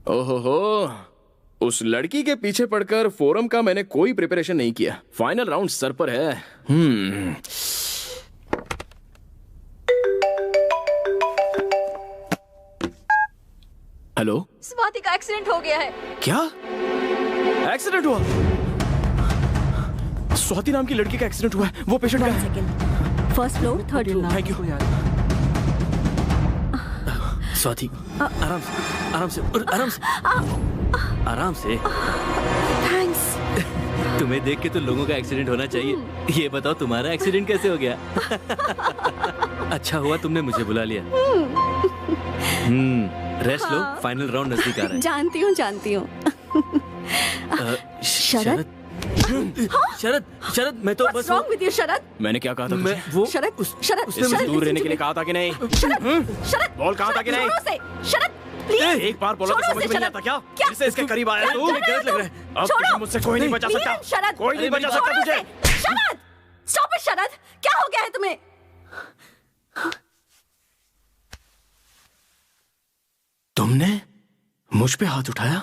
ओहो, उस लड़की के पीछे पड़कर फोरम का मैंने कोई प्रिपरेशन नहीं किया। फाइनल राउंड सर पर है। हेलो, स्वाति का एक्सीडेंट हो गया है। क्या एक्सीडेंट हुआ? स्वाति नाम की लड़की का एक्सीडेंट हुआ है। वो पेशेंट का है। First floor, third floor. Thank you. Swati, आराम से, आराम से, आराम से, आराम से। थैंक्स। तुम्हें देख के तो लोगों का एक्सीडेंट होना चाहिए। ये बताओ तुम्हारा एक्सीडेंट कैसे हो गया? अच्छा हुआ तुमने मुझे बुला लिया। रेस्ट लो, फाइनल राउंड नजदीक आ रहा है। जानती हूँ। शरद? शरद, शरद, मैं तो What's बस wrong with you, शरद? मैंने क्या कहा था मैं तुझे? वो शरद, शरद, इससे शरद, दूर रहने listen के लिए to कहा था कि नहीं? me. शरद, बोल कहा था कि नहीं? जोरों से, शरद, please. एक बार बोला तो छोड़ो समझ उसे, में नहीं शरद। आता क्या? क्या? जिससे इसके करीब आया तू? क्या कर रहे हो गलत लग रहा है। तुम? अब छोड़ो। तुझे मुझसे कोई नहीं बचा सकता। नीरज, शरद, कोई नहीं बचा सकता छोड़ो तुझे। उसे। शरद, stop it, शरद। क्या हो गया है तुम्हें? तुमने मुझ पे हाथ उठाया,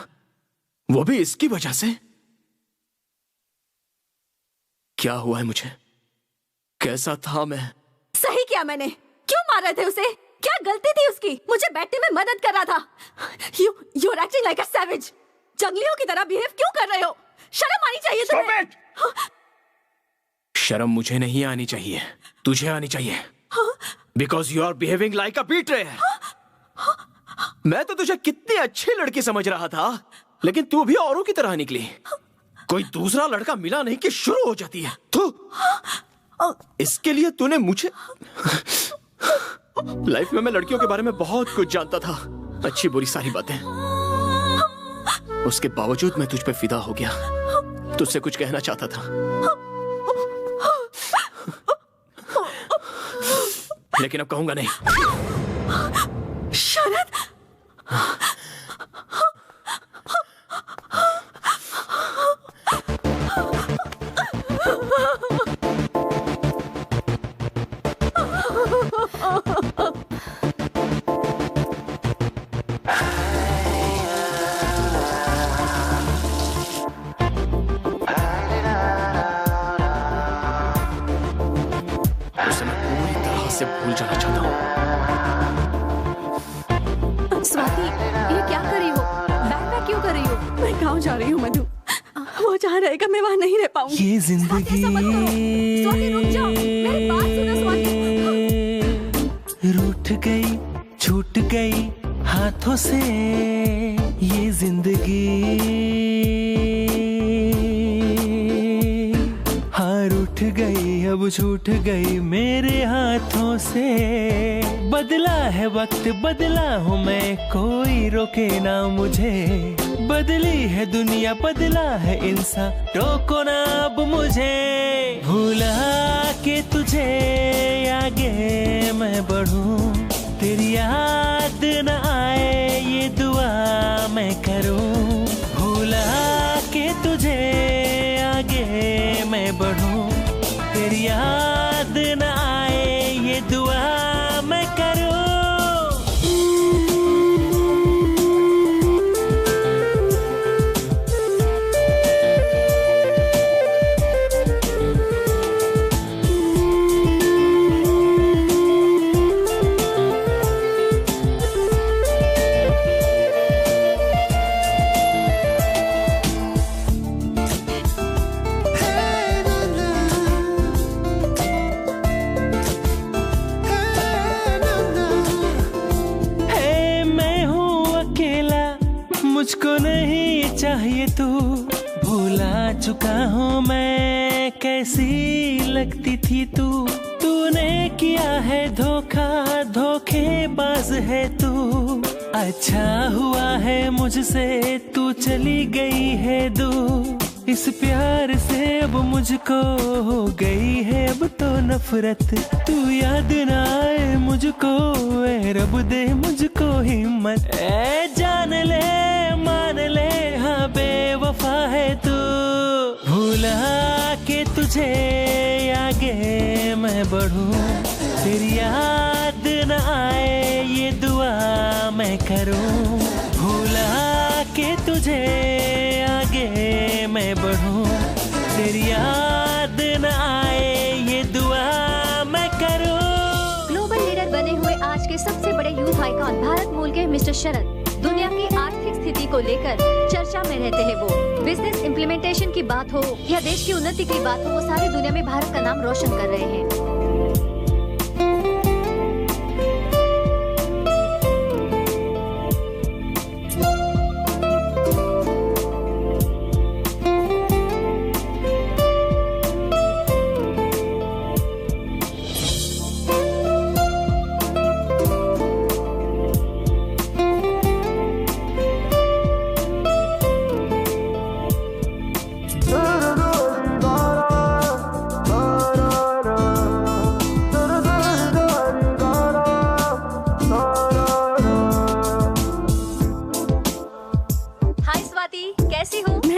वो भी इसकी वजह से? क्या हुआ है मुझे? कैसा था मैं? सही किया मैंने। क्यों मार रहे थे उसे? क्या गलती थी उसकी? मुझे बैठने में मदद कर रहा था। You're acting like a savage. जंगलियों की तरह बिहेव क्यों कर रहे हो? शर्म आनी चाहिए Stop तुम्हें। it! शर्म मुझे नहीं आनी चाहिए, तुझे आनी चाहिए। Because you are behaving like a betrayer. मैं तो तुझे कितनी अच्छी लड़की समझ रहा था, लेकिन तू भी औरों की तरह निकली। कोई दूसरा लड़का मिला नहीं कि शुरू हो जाती है तू। इसके लिए तूने मुझे। लाइफ में मैं लड़कियों के बारे में बहुत कुछ जानता था, अच्छी बुरी सारी बातें। उसके बावजूद मैं तुझ पे फिदा हो गया। तुझसे कुछ कहना चाहता था, लेकिन अब कहूंगा नहीं। शरद, उसे मैं पूरी तरह से भूल जाना चाहता हूँ। स्वाति, ये क्या कर रही हो? बैक पैक क्यों कर रही हो? मैं गाँव जा रही हूँ मधु। वो जहाँ रहेगा मैं वहाँ नहीं रह पाऊंगी। ये जिंदगी स्वाति, रुक जाओ, मेरी बात सुनो स्वाति। रूठ गई, छूट गई हाथों से ये जिंदगी। हाँ रूठ गई, अब छूट गई मेरे हाथों से। बदला है वक्त, बदला हूँ मैं, कोई रोके ना मुझे। बदली है दुनिया, बदला है इंसान, रोको ना अब मुझे। भूला के तुझे आगे मैं बढ़ूं, तेरी याद न आए ये दुआ मैं करूं। भूला के तुझे आगे मैं बढ़ूं, तेरी याद न आए ये दुआ मैं करूं। मुझको नहीं चाहिए तू, भूला चुका हूँ मैं कैसी लगती थी तू। तूने किया है धोखा, धोखेबाज है तू। अच्छा हुआ है मुझसे तू चली गई है दूर। इस प्यार से अब मुझको हो गई है अब तो नफरत। तू याद ना आए मुझको, ए रब दे मुझको हिम्मत। ए जान ले मान ले हाँ बेवफा है तू। भूला के तुझे आगे मैं बढ़ूं, तेरी याद न आए ये दुआ मैं करूं। भूला के तुझे आगे मैं बढ़ूं, तेरी याद न आए ये दुआ मैं करूं। ग्लोबल लीडर बने हुए आज के सबसे बड़े यूथ आइकॉन भारत मूल के मिस्टर शरद दुनिया की आर्थिक स्थिति को लेकर चर्चा में रहते हैं। वो बिजनेस इम्प्लीमेंटेशन की बात हो या देश की उन्नति की बात हो, वो सारी दुनिया में भारत का नाम रोशन कर रहे हैं।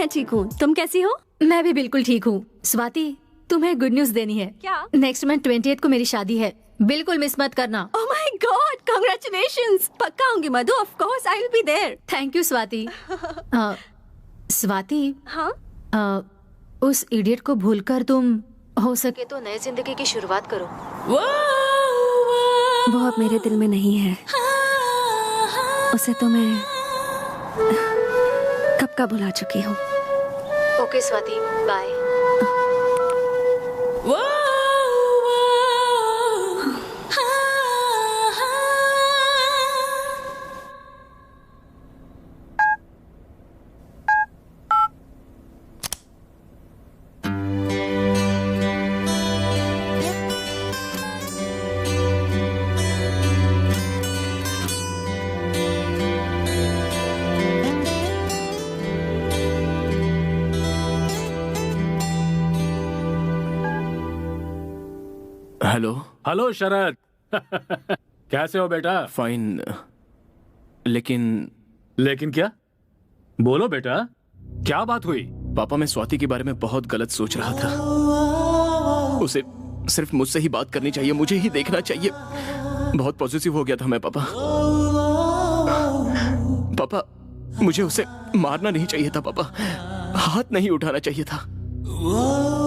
ठीक हूँ, तुम कैसी हो? मैं भी बिल्कुल ठीक हूँ। स्वाति, तुम्हें गुड न्यूज देनी है। क्या? नेक्स्ट मंथ 28 को मेरी शादी है, बिल्कुल मिस मत करना। Oh my god, congratulations. पक्का आऊंगी Madhu, of course I will be there. Thank you Swati. Swati, हाँ? उस इडियट को भूलकर तुम हो सके तो नई जिंदगी की शुरुआत करो। वो अब मेरे दिल में नहीं है, उसे तो मैं कब का भुला चुकी हूँ। Okay Swati, bye. Hello. Hello Sharad. कैसे हो बेटा? फाइन, लेकिन क्या? बोलो बेटा, क्या बात हुई? पापा, मैं स्वाति के बारे में बहुत गलत सोच रहा था। उसे सिर्फ मुझसे ही बात करनी चाहिए, मुझे ही देखना चाहिए। बहुत पॉजिटिव हो गया था मैं पापा। पापा, मुझे उसे मारना नहीं चाहिए था पापा, हाथ नहीं उठाना चाहिए था।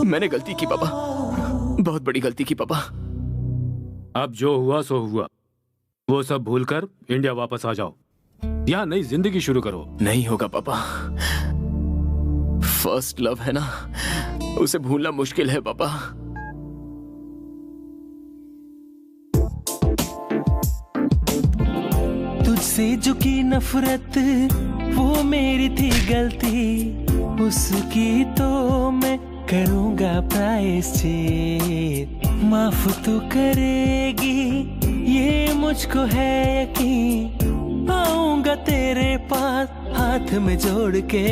मैंने गलती की पापा, बहुत बड़ी गलती की पापा। अब जो हुआ सो हुआ, वो सब भूलकर इंडिया वापस आ जाओ, यहाँ नई जिंदगी शुरू करो। नहीं होगा पापा, फर्स्ट लव है ना, उसे भूलना मुश्किल है पापा। तुझसे जो की नफरत वो मेरी थी गलती, उसकी तो मैं करूंगा प्रायश्चित। माफ तो करेगी ये मुझको है यकीन, आऊंगा तेरे पास हाथ में जोड़ के।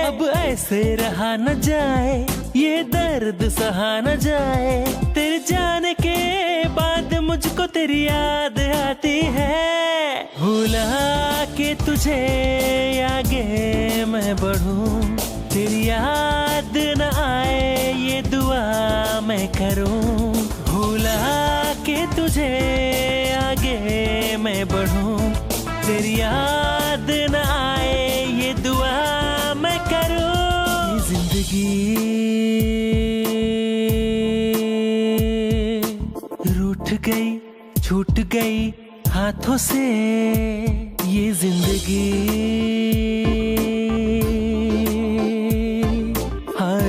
अब ऐसे रहा न जाए, ये दर्द सहा न जाए। तेरे जाने के बाद मुझको तेरी याद आती है। भुला के तुझे आगे मैं बढ़ूं, तेरी याद न आए ये दुआ मैं करूं। भुला के तुझे आगे मैं बढ़ूं, तेरी याद न आए ये दुआ मैं करूं। ये जिंदगी रूठ गई, छूट गई हाथों से। ये जिंदगी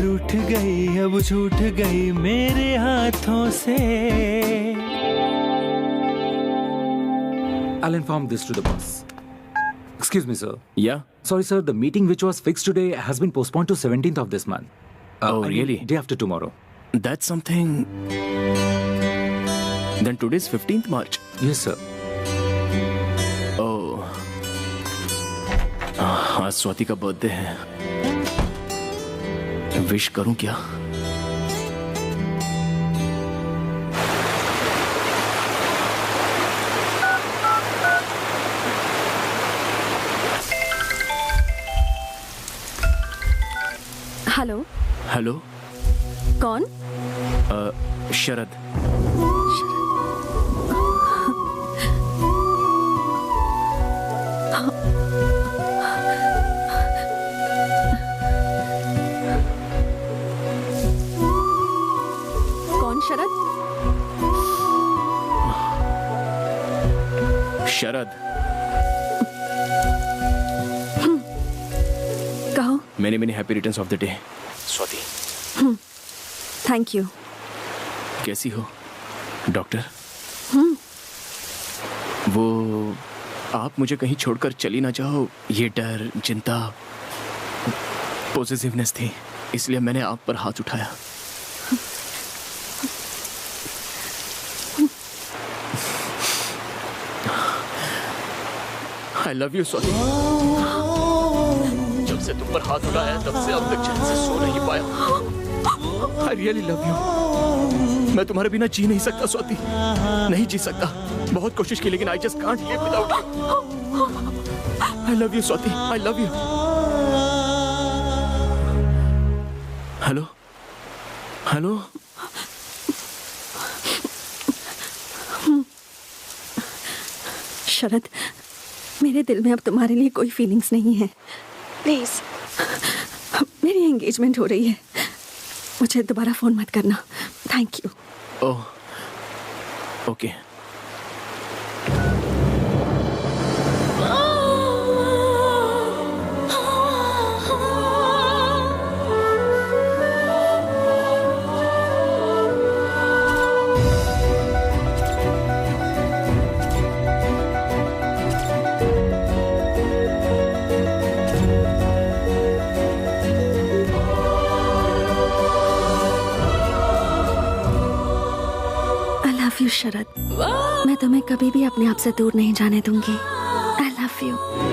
उठ गई, अब छूट गई मेरे हाथों से। I'll inform this to the boss. Excuse me, sir. Yeah? Sorry, sir. The meeting which was fixed today has been postponed to 17th of this month. Oh, I mean, really? Day after tomorrow. That's something. Then today's 15th March. Yes, sir. Oh. आज स्वाति का birthday है। Wish करूं क्या? Hello. Hello. कौन? Sharad. Many many happy returns of the day Swati. Thank you. कैसी हो doctor? वो आप मुझे कहीं छोड़कर चली ना जाओ, ये डर, चिंता, पॉजिटिवनेस थी, इसलिए मैंने आप पर हाथ उठाया। I love you Swati. जब से तुम पर हाथ उठाया तब से अब तक चैन से सो नहीं पाया। I really love you। मैं तुम्हारे बिना जी नहीं सकता स्वाति, नहीं जी सकता। बहुत कोशिश की लेकिन I just can't live without you। I love you Swati, I love you। Hello hello. Sharad, मेरे दिल में अब तुम्हारे लिए कोई फीलिंग्स नहीं है। प्लीज, मेरी एंगेजमेंट हो रही है, मुझे दोबारा फोन मत करना। Thank you. Oh okay. Sharad, मैं तुम्हें कभी भी अपने आप से दूर नहीं जाने दूंगी। I love you.